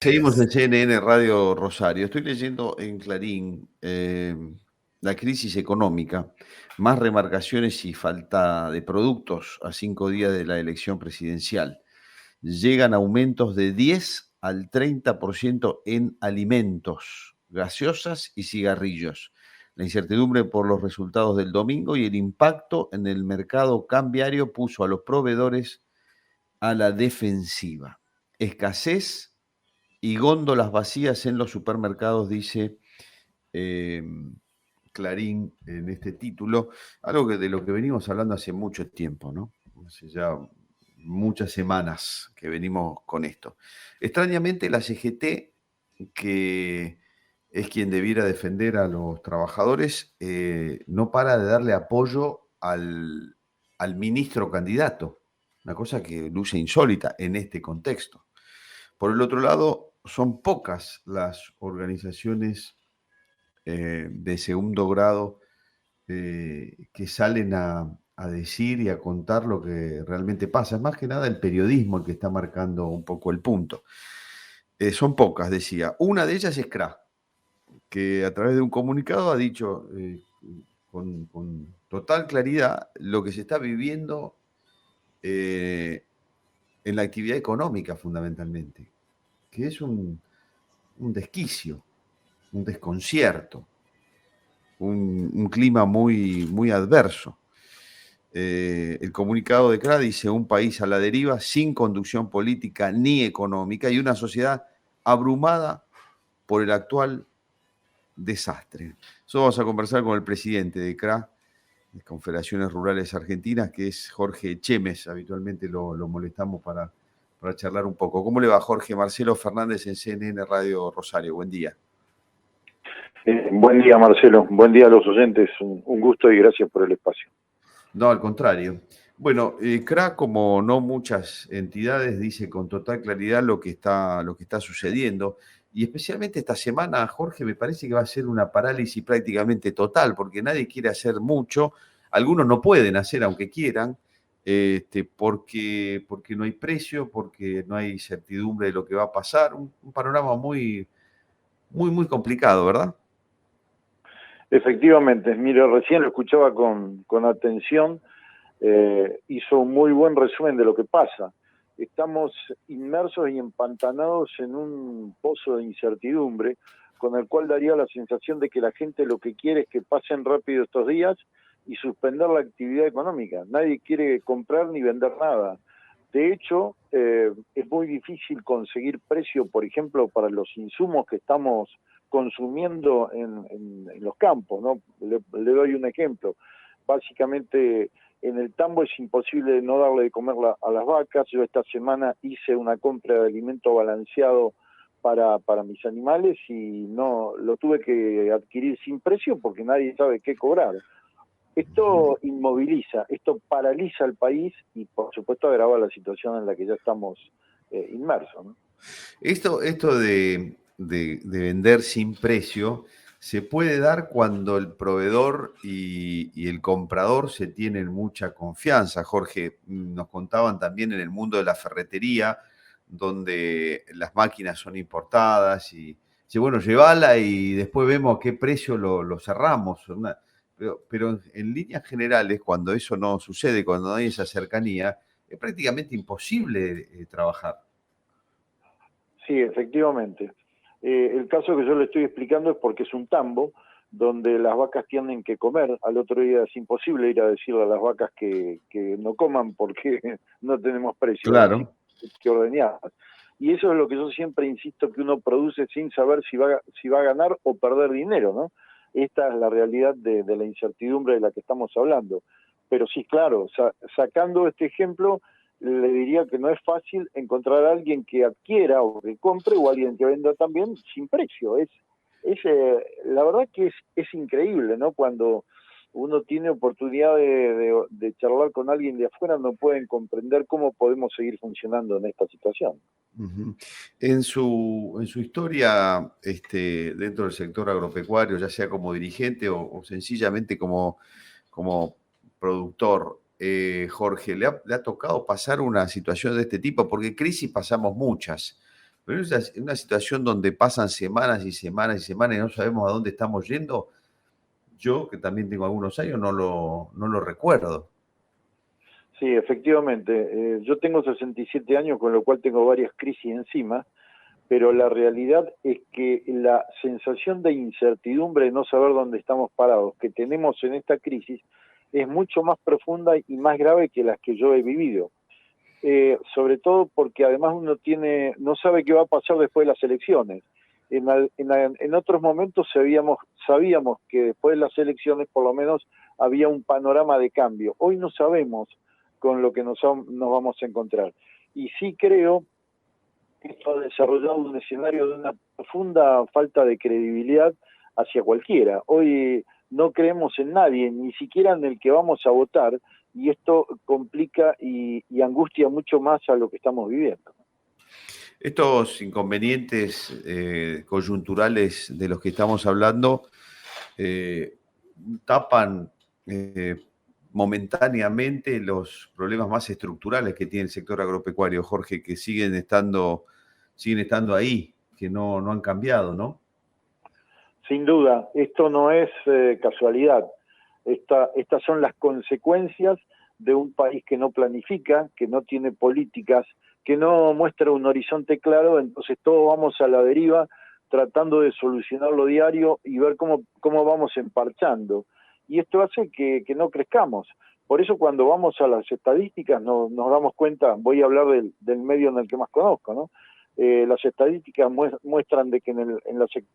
Seguimos en CNN Radio Rosario. Estoy leyendo en Clarín la crisis económica, más remarcaciones y falta de productos a 5 días de la elección presidencial. Llegan aumentos de 10 al 30% en alimentos, gaseosas y cigarrillos. La incertidumbre por los resultados del domingo y el impacto en el mercado cambiario puso a los proveedores a la defensiva. Escasez y góndolas vacías en los supermercados, dice eh, Clarín en este título, algo de lo que venimos hablando hace mucho tiempo, ¿no? Hace ya muchas semanas que venimos con esto. Extrañamente, la CGT, que es quien debiera defender a los trabajadores, no para de darle apoyo al ministro candidato, una cosa que luce insólita en este contexto. Por el otro lado, son pocas las organizaciones de segundo grado que salen a decir y a contar lo que realmente pasa. Es más que nada el periodismo el que está marcando un poco el punto. Son pocas, decía. Una de ellas es CRA, que a través de un comunicado ha dicho con total claridad lo que se está viviendo en la actividad económica fundamentalmente, que es un desquicio, un desconcierto, un clima muy adverso. El comunicado de CRA dice: un país a la deriva, sin conducción política ni económica y una sociedad abrumada por el actual desastre. Eso vamos a conversar con el presidente de CRA, de Confederaciones Rurales Argentinas, que es Jorge Chemes. Habitualmente lo molestamos para charlar un poco. ¿Cómo le va, Jorge? Marcelo Fernández en CNN Radio Rosario. Buen día. Buen día, Marcelo. Buen día a los oyentes. Un gusto y gracias por el espacio. No, al contrario. Bueno, CRA, como no muchas entidades, dice con total claridad lo que está sucediendo. Y especialmente esta semana, Jorge, me parece que va a ser una parálisis prácticamente total, porque nadie quiere hacer mucho. Algunos no pueden hacer, aunque quieran, porque no hay precio, porque no hay certidumbre de lo que va a pasar. Un panorama muy complicado, ¿verdad? Efectivamente, mire, recién lo escuchaba con atención, hizo un muy buen resumen de lo que pasa. Estamos inmersos y empantanados en un pozo de incertidumbre, con el cual daría la sensación de que la gente lo que quiere es que pasen rápido estos días y suspender la actividad económica. Nadie quiere comprar ni vender nada. De hecho, es muy difícil conseguir precio, por ejemplo, para los insumos que estamos consumiendo en los campos, ¿no? Le doy un ejemplo. Básicamente, en el tambo es imposible no darle de comer a las vacas. Yo esta semana hice una compra de alimento balanceado para mis animales y no lo tuve que adquirir sin precio porque nadie sabe qué cobrar. Esto inmoviliza, esto paraliza al país y por supuesto agrava la situación en la que ya estamos inmersos, ¿no? Esto de vender sin precio se puede dar cuando el proveedor y el comprador se tienen mucha confianza. Jorge, nos contaban también en el mundo de la ferretería, donde las máquinas son importadas y dice, bueno, llévala y después vemos a qué precio lo cerramos. Pero en líneas generales, cuando eso no sucede, cuando no hay esa cercanía, es prácticamente imposible trabajar. Sí, efectivamente. El caso que yo le estoy explicando es porque es un tambo donde las vacas tienen que comer. Al otro día es imposible ir a decirle a las vacas que no coman porque no tenemos precio, así Claro. que ordeñadas. Y eso es lo que yo siempre insisto, que uno produce sin saber si va a ganar o perder dinero, ¿no? Esta es la realidad de la incertidumbre de la que estamos hablando. Pero sí, claro, sacando este ejemplo, le diría que no es fácil encontrar a alguien que adquiera o que compre o alguien que venda también sin precio. La verdad que es increíble, ¿no? Cuando uno tiene oportunidad de charlar con alguien de afuera, no pueden comprender cómo podemos seguir funcionando en esta situación. Ujú. En su historia dentro del sector agropecuario, ya sea como dirigente o sencillamente como productor, Jorge, ¿le ha tocado pasar una situación de este tipo? Porque crisis pasamos muchas, pero es una situación donde pasan semanas y semanas y semanas y no sabemos a dónde estamos yendo. Yo, que también tengo algunos años, no lo recuerdo. Sí, efectivamente. Yo tengo 67 años, con lo cual tengo varias crisis encima, pero la realidad es que la sensación de incertidumbre, de no saber dónde estamos parados, que tenemos en esta crisis, es mucho más profunda y más grave que las que yo he vivido. Sobre todo porque además uno no sabe qué va a pasar después de las elecciones. En otros momentos sabíamos que después de las elecciones por lo menos había un panorama de cambio. Hoy no sabemos con lo que nos vamos a encontrar. Y sí creo que esto ha desarrollado un escenario de una profunda falta de credibilidad hacia cualquiera. Hoy no creemos en nadie, ni siquiera en el que vamos a votar, y esto complica y angustia mucho más a lo que estamos viviendo. Estos inconvenientes coyunturales de los que estamos hablando eh, tapan momentáneamente los problemas más estructurales que tiene el sector agropecuario, Jorge, que siguen estando ahí, que no han cambiado, ¿no? Sin duda, esto no es casualidad. Estas son las consecuencias de un país que no planifica, que no tiene políticas, que no muestra un horizonte claro, entonces todos vamos a la deriva tratando de solucionarlo diario y ver cómo vamos emparchando. Y esto hace que no crezcamos. Por eso cuando vamos a las estadísticas nos damos cuenta, voy a hablar del medio en el que más conozco, ¿no? Las estadísticas muestran de que en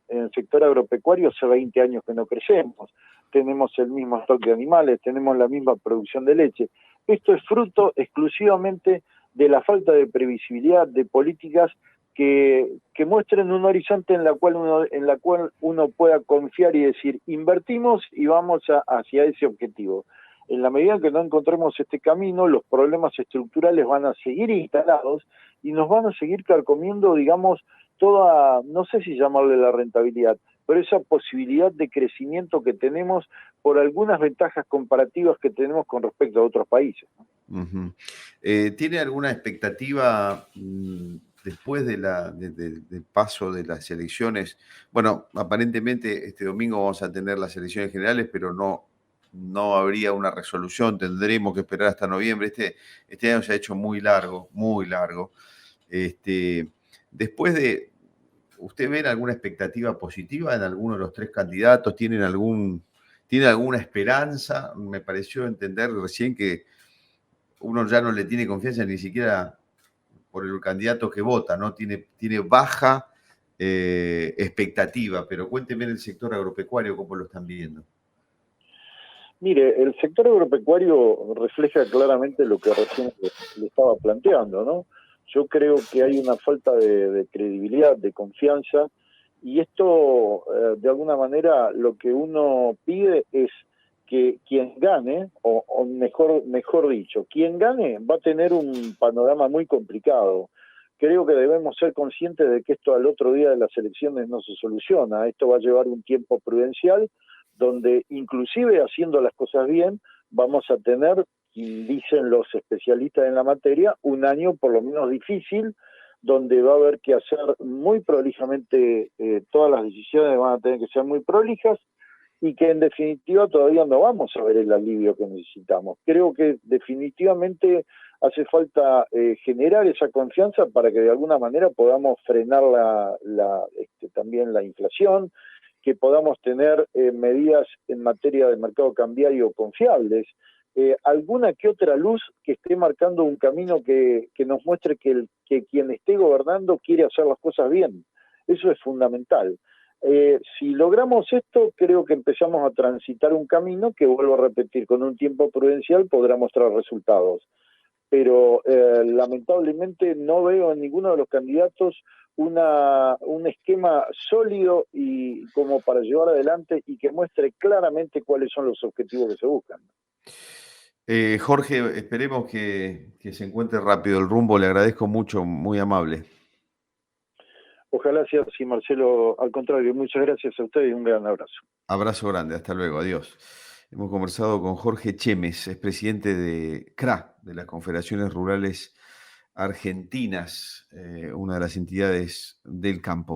el sector agropecuario hace 20 años que no crecemos, tenemos el mismo stock de animales, tenemos la misma producción de leche. Esto es fruto exclusivamente de la falta de previsibilidad de políticas que muestren un horizonte en la cual uno pueda confiar y decir, invertimos y vamos hacia ese objetivo. En la medida que no encontremos este camino, los problemas estructurales van a seguir instalados y nos van a seguir carcomiendo, digamos, toda, no sé si llamarle la rentabilidad, pero esa posibilidad de crecimiento que tenemos por algunas ventajas comparativas que tenemos con respecto a otros países, ¿no? ¿Tiene alguna expectativa después del paso de las elecciones? Bueno, aparentemente este domingo vamos a tener las elecciones generales, pero no habría una resolución, tendremos que esperar hasta noviembre. Este año se ha hecho muy largo, muy largo. Después de, ¿usted ve alguna expectativa positiva en alguno de los tres candidatos? ¿Tiene alguna esperanza? Me pareció entender recién que uno ya no le tiene confianza ni siquiera por el candidato que vota, ¿no? Tiene baja expectativa, pero cuénteme en el sector agropecuario cómo lo están viendo. Mire, el sector agropecuario refleja claramente lo que recién le estaba planteando, ¿no? Yo creo que hay una falta de credibilidad, de confianza, y esto, de alguna manera, lo que uno pide es que quien gane, o mejor dicho, quien gane va a tener un panorama muy complicado. Creo que debemos ser conscientes de que esto al otro día de las elecciones no se soluciona. Esto va a llevar un tiempo prudencial, donde inclusive haciendo las cosas bien, vamos a tener, dicen los especialistas en la materia, un año por lo menos difícil, donde va a haber que hacer muy prolijamente, todas las decisiones van a tener que ser muy prolijas, y que en definitiva todavía no vamos a ver el alivio que necesitamos. Creo que definitivamente hace falta generar esa confianza para que de alguna manera podamos frenar también la inflación, que podamos tener medidas en materia de mercado cambiario confiables, alguna que otra luz que esté marcando un camino que nos muestre que quien esté gobernando quiere hacer las cosas bien. Eso es fundamental. Si logramos esto, creo que empezamos a transitar un camino que, vuelvo a repetir, con un tiempo prudencial podrá mostrar resultados. Pero lamentablemente no veo en ninguno de los candidatos un esquema sólido y como para llevar adelante y que muestre claramente cuáles son los objetivos que se buscan. Jorge, esperemos que se encuentre rápido el rumbo. Le agradezco mucho, muy amable. Ojalá sea así, Marcelo. Al contrario, muchas gracias a ustedes y un gran abrazo. Abrazo grande, hasta luego, adiós. Hemos conversado con Jorge Chemes, es presidente de CRA, de las Confederaciones Rurales argentinas, una de las entidades del campo.